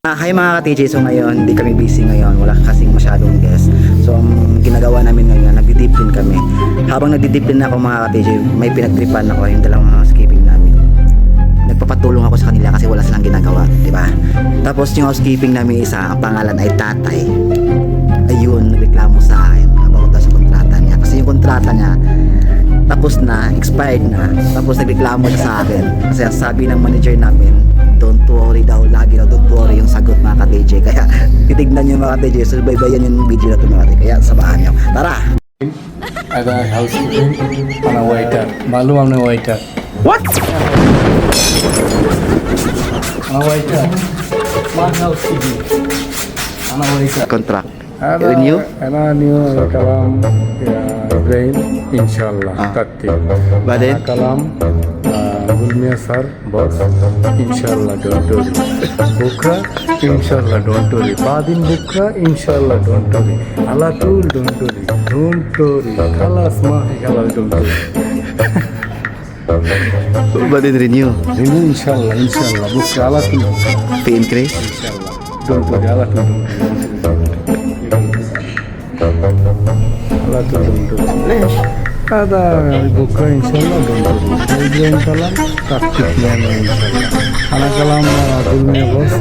Hi mga ka-TJ, so ngayon hindi kami busy ngayon, wala kasing masyadong guest. So ang ginagawa namin ngayon, nagdi-deep din kami. Habang nagdi-deep din ako mga ka-TJ, may pinagtripan ako yung dalawang mga housekeeping namin. Nagpapatulong ako sa kanila kasi wala silang ginagawa, di ba? Tapos yung housekeeping namin isa, ang pangalan ay Tatay. Ayun, nagreklamo sa akin about sa kontrata niya. Kasi yung kontrata niya, tapos na, expired na. Tapos nagreklamo siya sa akin. Kasi ang sabi ng manager namin, don't worry daw, lagi daw don't worry yung sagot mga ka-TJ. Kaya titignan nyo mga ka-TJ, subaybayan yung video na ito mga ka-TJ. Kaya samahan nyo. Tara! Ada housekeeping, ana waiter. Malu ana waiter. What? Ana waiter. Man housekeeping. Ana waiter. Contract. Ada Renew? ana new kalam ya Ibrahim insyaallah tatti. Badin? Kalam Gulmia sir boss insyaallah don't worry. Bukra insyaallah don't worry. Badin bukra insyaallah don't worry. Alatul don't worry. Don't worry. Kalas ma kalas don't worry. Badin renew? Ini insyaallah bukra alatul Fee increase? insyaallah don't worry alatul don't worry. Alatul don't worry. Ada bukra insyaallah don't worry. Ibrahim kalam taktiknya insyaallah. Anak kalam Gulmia boss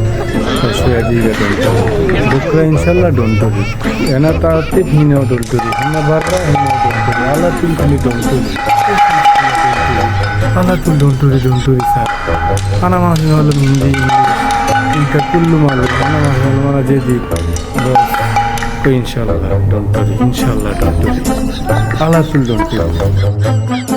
saya juga don't worry. Bukra insyaallah don't worry. Enak taktik hina don't worry. Hina barra hina don't worry. Alatul kami don't worry. Alatul don't worry sir. Ana masih malam Hindi Inka kullu malam. Ana masih malam mana jadi boss. Insyaallah don't worry. Insyaallah don't worry. Alatul don't worry.